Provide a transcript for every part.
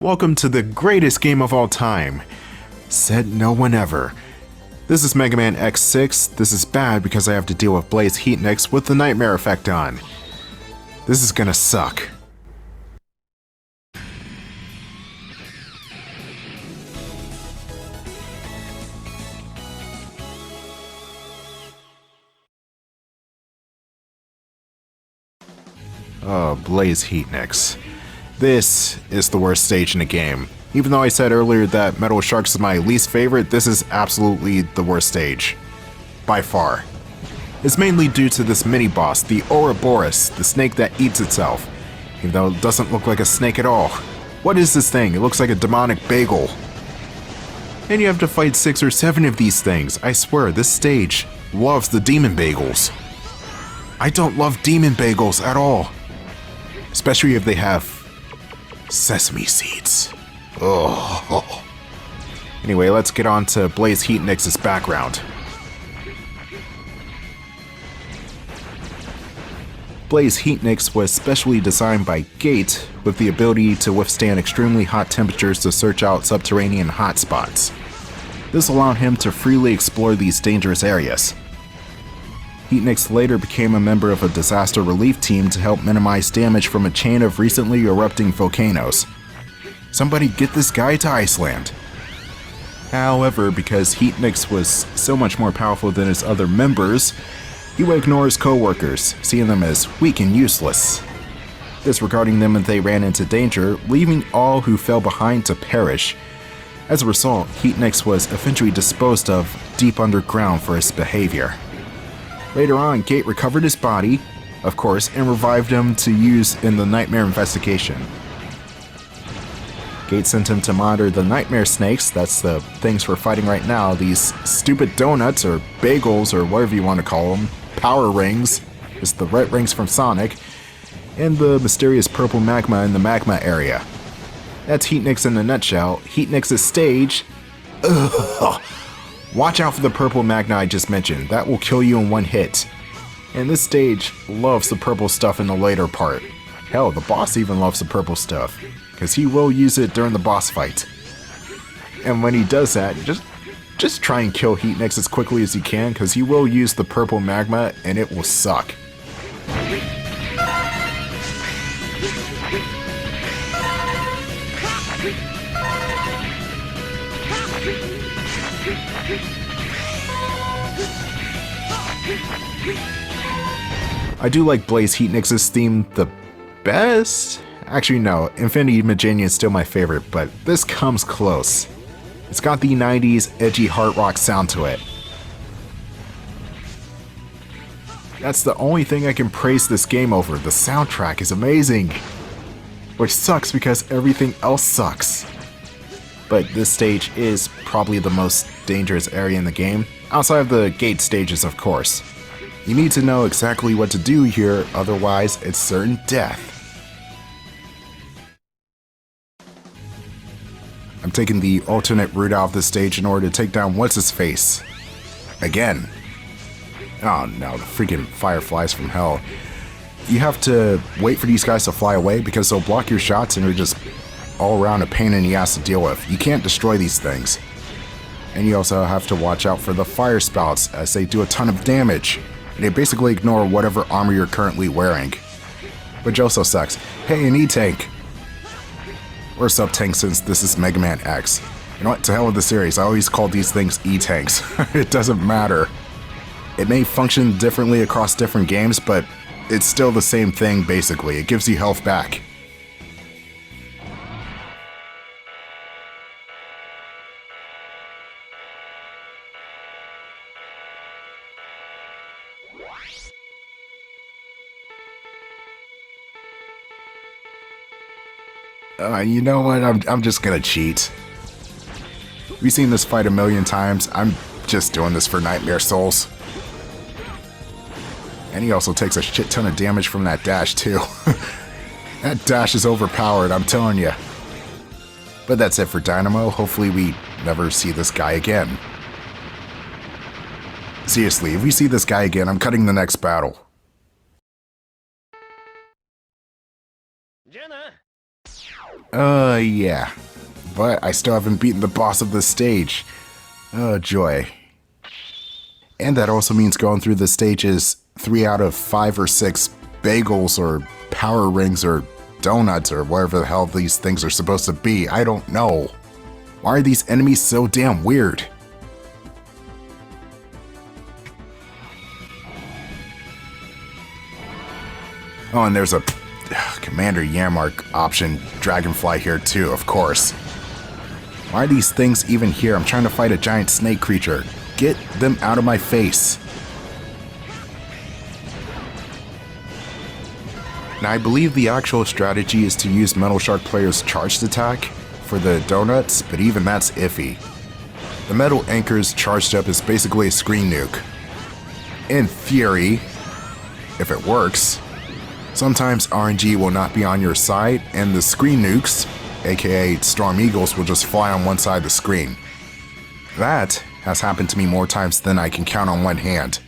Welcome to the greatest game of all time. Said no one ever. This is Mega Man X6. This is bad because I have to deal with Blaze Heatnix with the Nightmare effect on. This is gonna suck. Oh, Blaze Heatnix. This is the worst stage in the game. Even though I said earlier that Metal Sharks is my least favorite, this is absolutely the worst stage. By far. It's mainly due to this mini-boss, the Ouroboros, the snake that eats itself. Even though it doesn't look like a snake at all. What is this thing? It looks like a demonic bagel. And you have to fight 6 or 7 of these things. I swear, this stage loves the demon bagels. I don't love demon bagels at all. Especially if they have sesame seeds. Oh. Anyway, let's get on to Blaze Heatnix's background. Blaze Heatnix was specially designed by Gate with the ability to withstand extremely hot temperatures to search out subterranean hotspots. This allowed him to freely explore these dangerous areas. Heatnix later became a member of a disaster relief team to help minimize damage from a chain of recently erupting volcanoes. Somebody get this guy to Iceland. However, because Heatnix was so much more powerful than his other members, he would ignore his co-workers, seeing them as weak and useless, disregarding them if they ran into danger, leaving all who fell behind to perish. As a result, Heatnix was eventually disposed of deep underground for his behavior. Later on, Gate recovered his body, of course, and revived him to use in the Nightmare investigation. Gate sent him to monitor the Nightmare Snakes, that's the things we're fighting right now, these stupid donuts or bagels or whatever you want to call them, power rings, it's the red rings from Sonic, and the mysterious purple magma in the magma area. That's Heatnix in a nutshell. Heatnix's stage. Ugh. Watch out for the purple magma I just mentioned, that will kill you in one hit. And this stage loves the purple stuff in the later part. Hell, the boss even loves the purple stuff, because he will use it during the boss fight. And when he does that, just try and kill Heatnix as quickly as you can, because he will use the purple magma and it will suck. I do like Blaze Heatnix's theme the best. Actually no, Infinity Magenia is still my favorite, but this comes close. It's got the 90s edgy hard rock sound to it. That's the only thing I can praise this game over. The soundtrack is amazing. Which sucks because everything else sucks. But this stage is probably the most dangerous area in the game, outside of the gate stages of course. You need to know exactly what to do here, otherwise it's certain death. I'm taking the alternate route out of this stage in order to take down What's-His-Face. Again. Oh no, the freaking fireflies from hell. You have to wait for these guys to fly away because they'll block your shots and you're just all around a pain in the ass to deal with. You can't destroy these things. And you also have to watch out for the fire spouts as they do a ton of damage. And they basically ignore whatever armor you're currently wearing. Which also sucks. Hey, an E-Tank. Or Sub-Tank since this is Mega Man X. You know what, to hell with the series, I always call these things E-Tanks. It doesn't matter. It may function differently across different games, but it's still the same thing basically. It gives you health back. You know what? I'm just gonna cheat. We've seen this fight a million times. I'm just doing this for Nightmare Souls. And he also takes a shit ton of damage from that dash too. That dash is overpowered, I'm telling you. But that's it for Dynamo. Hopefully we never see this guy again. Seriously, if we see this guy again, I'm cutting the next battle. Yeah. But I still haven't beaten the boss of this stage. Oh, joy. And that also means going through the stages 3 out of 5 or 6 bagels or power rings or donuts or whatever the hell these things are supposed to be. I don't know. Why are these enemies so damn weird? Oh, and there's a Commander Yamark option Dragonfly here too, of course. Why are these things even here? I'm trying to fight a giant snake creature. Get them out of my face. Now, I believe the actual strategy is to use Metal Shark player's charged attack for the donuts, but even that's iffy. The metal anchors charged up is basically a screen nuke. In theory, if it works, sometimes RNG will not be on your side, and the screen nukes, aka Storm Eagles, will just fly on one side of the screen. That has happened to me more times than I can count on one hand.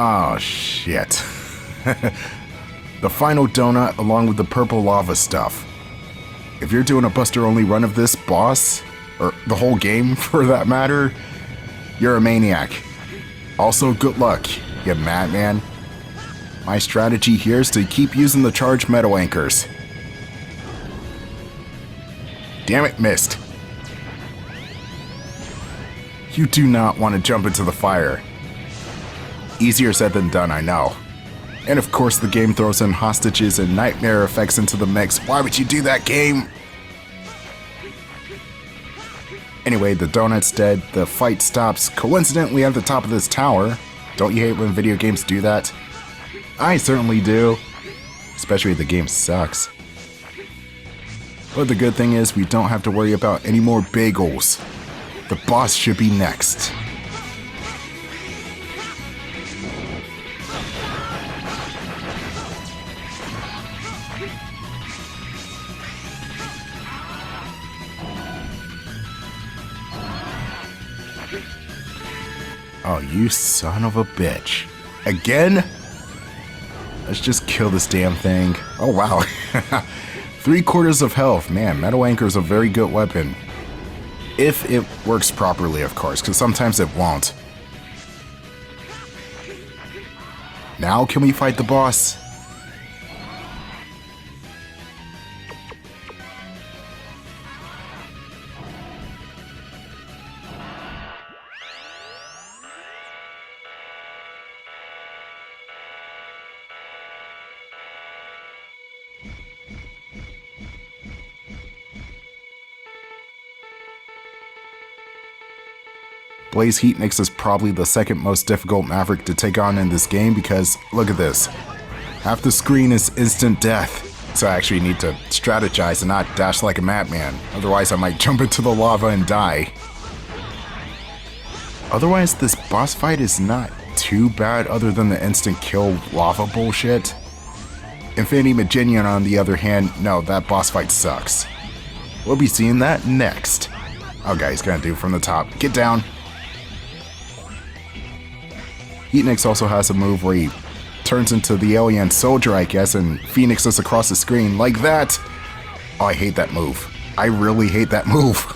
Oh, shit. The final donut along with the purple lava stuff. If you're doing a Buster-only run of this boss, or the whole game for that matter, you're a maniac. Also, good luck, you madman. My strategy here is to keep using the charged metal anchors. Damn it, missed. You do not want to jump into the fire. Easier said than done, I know. And of course the game throws in hostages and nightmare effects into the mix. Why would you do that, game? Anyway, the donut's dead, the fight stops coincidentally at the top of this tower. Don't you hate when video games do that? I certainly do. Especially if the game sucks. But the good thing is we don't have to worry about any more bagels. The boss should be next. Oh, you son of a bitch. Again? Let's just kill this damn thing. Oh, wow. 3/4 of health. Man, Metal Anchor is a very good weapon. If it works properly, of course, because sometimes it won't. Now can we fight the boss? Blaze Heatnix is probably the second most difficult Maverick to take on in this game because, look at this. Half the screen is instant death, so I actually need to strategize and not dash like a madman, otherwise I might jump into the lava and die. Otherwise, this boss fight is not too bad other than the instant kill lava bullshit. Infinity Maginian, on the other hand, no, that boss fight sucks. We'll be seeing that next. Okay, he's gonna do from the top. Get down. Heatnix also has a move where he turns into the alien soldier, I guess, and phoenixes across the screen like that. Oh, I hate that move. I really hate that move.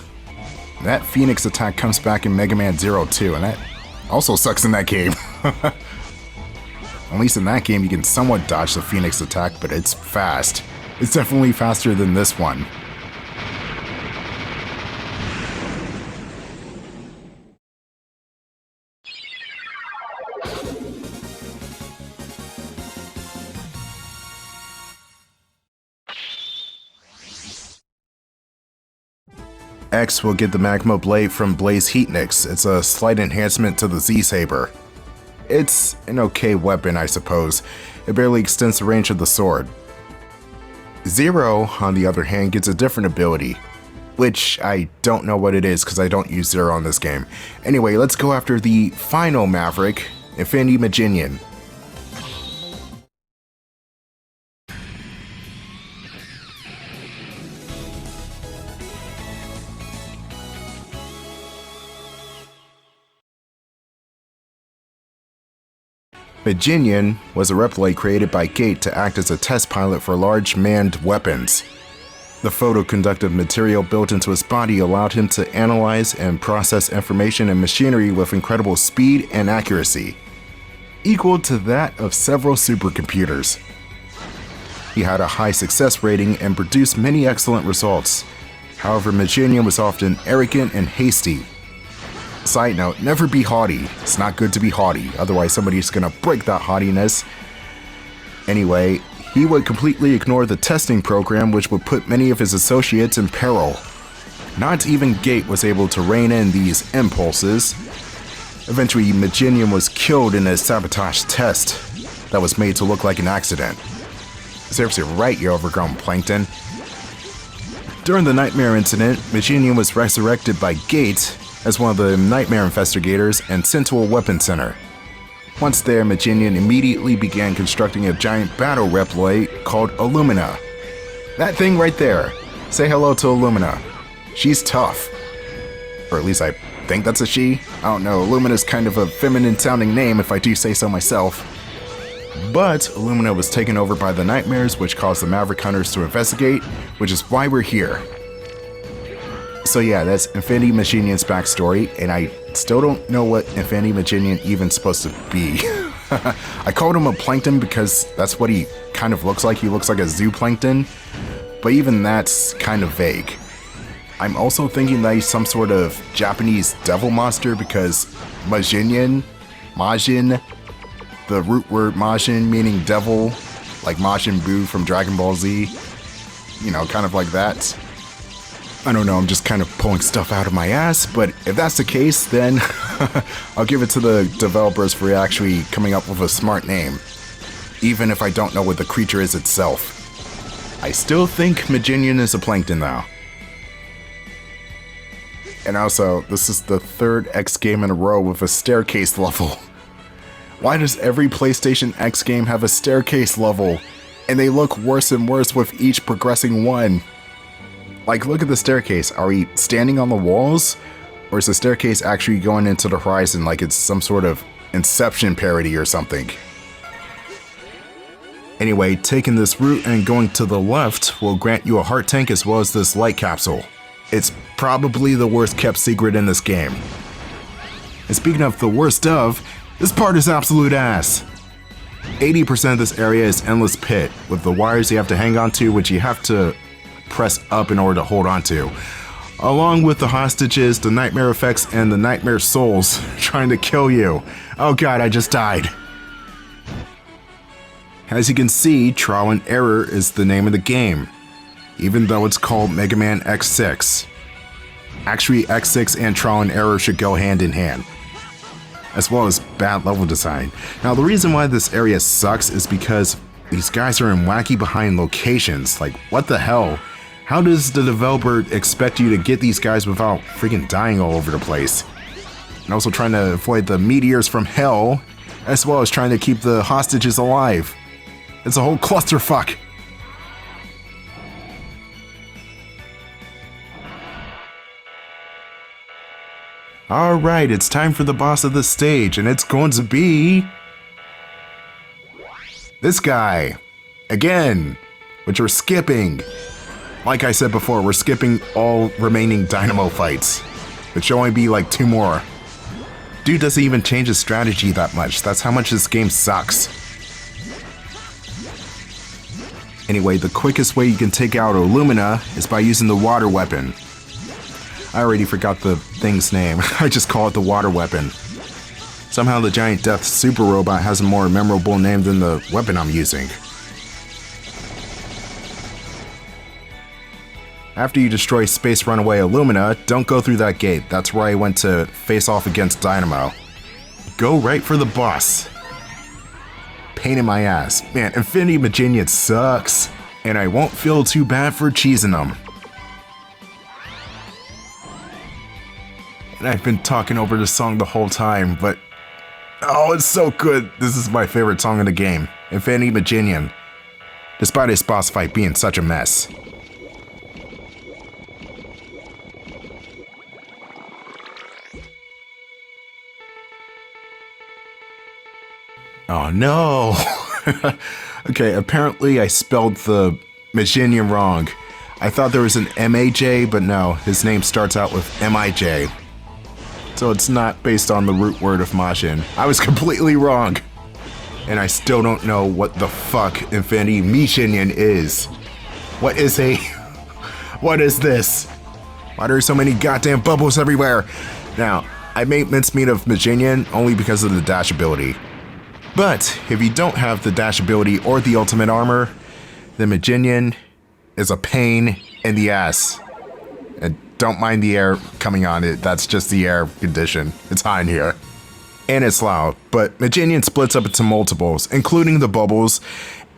That Phoenix attack comes back in Mega Man Zero 2, and that also sucks in that game. At least in that game, you can somewhat dodge the Phoenix attack, but it's fast. It's definitely faster than this one. X will get the Magma Blade from Blaze Heatnix. It's a slight enhancement to the Z-Saber. It's an okay weapon, I suppose. It barely extends the range of the sword. Zero, on the other hand, gets a different ability, which I don't know what it is because I don't use Zero in this game. Anyway, let's go after the final Maverick, Infinity Maginian. Maginian was a replay created by Gate to act as a test pilot for large manned weapons. The photoconductive material built into his body allowed him to analyze and process information and machinery with incredible speed and accuracy, equal to that of several supercomputers. He had a high success rating and produced many excellent results. However, Maginian was often arrogant and hasty. Side note, never be haughty. It's not good to be haughty, otherwise somebody's gonna break that haughtiness. Anyway, he would completely ignore the testing program, which would put many of his associates in peril. Not even Gate was able to rein in these impulses. Eventually, Maginian was killed in a sabotage test that was made to look like an accident. Seriously, right, you overgrown plankton. During the Nightmare incident, Maginian was resurrected by Gate as one of the Nightmare investigators and sent to a weapons center. Once there, Maginian immediately began constructing a giant battle replay called Illumina. That thing right there. Say hello to Illumina. She's tough. Or at least I think that's a she. I don't know, Illumina's kind of a feminine sounding name if I do say so myself. But Illumina was taken over by the Nightmares, which caused the Maverick Hunters to investigate, which is why we're here. So yeah, that's Infinity Maginian's backstory, and I still don't know what Infinity Maginian even's supposed to be. I called him a plankton because that's what he kind of looks like. He looks like a zooplankton, but even that's kind of vague. I'm also thinking that he's some sort of Japanese devil monster because Majin, the root word Majin meaning devil, like Majin Buu from Dragon Ball Z, you know, kind of like that. I don't know, I'm just kind of pulling stuff out of my ass, but if that's the case, then I'll give it to the developers for actually coming up with a smart name, even if I don't know what the creature is itself. I still think Maginian is a plankton though. And also, this is the third X game in a row with a staircase level. Why does every PlayStation X game have a staircase level? And they look worse and worse with each progressing one. Like, look at the staircase. Are we standing on the walls? Or is the staircase actually going into the horizon like it's some sort of Inception parody or something? Anyway, taking this route and going to the left will grant you a heart tank as well as this light capsule. It's probably the worst kept secret in this game. And speaking of the worst of, this part is absolute ass. 80% of this area is endless pit, with the wires you have to hang onto, which you have to press up in order to hold onto, along with the hostages, the nightmare effects, and the nightmare souls trying to kill you. Oh god, I just died. As you can see, Trial and Error is the name of the game, even though it's called Mega Man X6. Actually, X6 and Trial and Error should go hand in hand, as well as bad level design. Now, the reason why this area sucks is because these guys are in wacky behind locations. Like, what the hell? How does the developer expect you to get these guys without freaking dying all over the place? And also trying to avoid the meteors from hell, as well as trying to keep the hostages alive. It's a whole clusterfuck. Alright, it's time for the boss of the stage, and it's going to be this guy. Again, which we're skipping. Like I said before, we're skipping all remaining Dynamo fights, which should only be like 2 more. Dude doesn't even change his strategy that much. That's how much this game sucks. Anyway, the quickest way you can take out Illumina is by using the water weapon. I already forgot the thing's name. I just call it the water weapon. Somehow the giant death super robot has a more memorable name than the weapon I'm using. After you destroy Space Runaway Illumina, don't go through that gate. That's where I went to face off against Dynamo. Go right for the boss. Pain in my ass. Man, Infinity Maginian sucks. And I won't feel too bad for cheesing them. And I've been talking over the song the whole time, but oh, it's so good. This is my favorite song in the game, Infinity Maginian, despite his boss fight being such a mess. Oh no. Okay, apparently I spelled the Majinion wrong. I thought there was an M-A-J, but no, his name starts out with M-I-J. So it's not based on the root word of Majin. I was completely wrong. And I still don't know what the fuck Infinity Mijinion is. What is what is this? Why are there so many goddamn bubbles everywhere? Now, I made mincemeat of Mijinion only because of the dash ability. But if you don't have the dash ability or the ultimate armor, then Mijinion is a pain in the ass. And don't mind the air coming on it, that's just the air condition. It's hot in here. And it's loud, but Mijinion splits up into multiples, including the bubbles,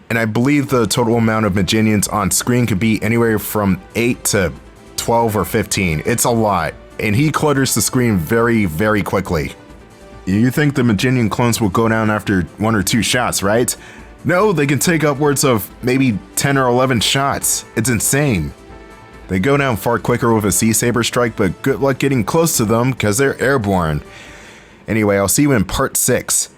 and I believe the total amount of Mijinions on screen could be anywhere from 8 to 12 or 15. It's a lot, and he clutters the screen very, very quickly. You think the Mijinion clones will go down after 1 or 2 shots, right? No, they can take upwards of maybe 10 or 11 shots. It's insane. They go down far quicker with a Sea-Saber strike, but good luck getting close to them because they're airborne. Anyway, I'll see you in part 6.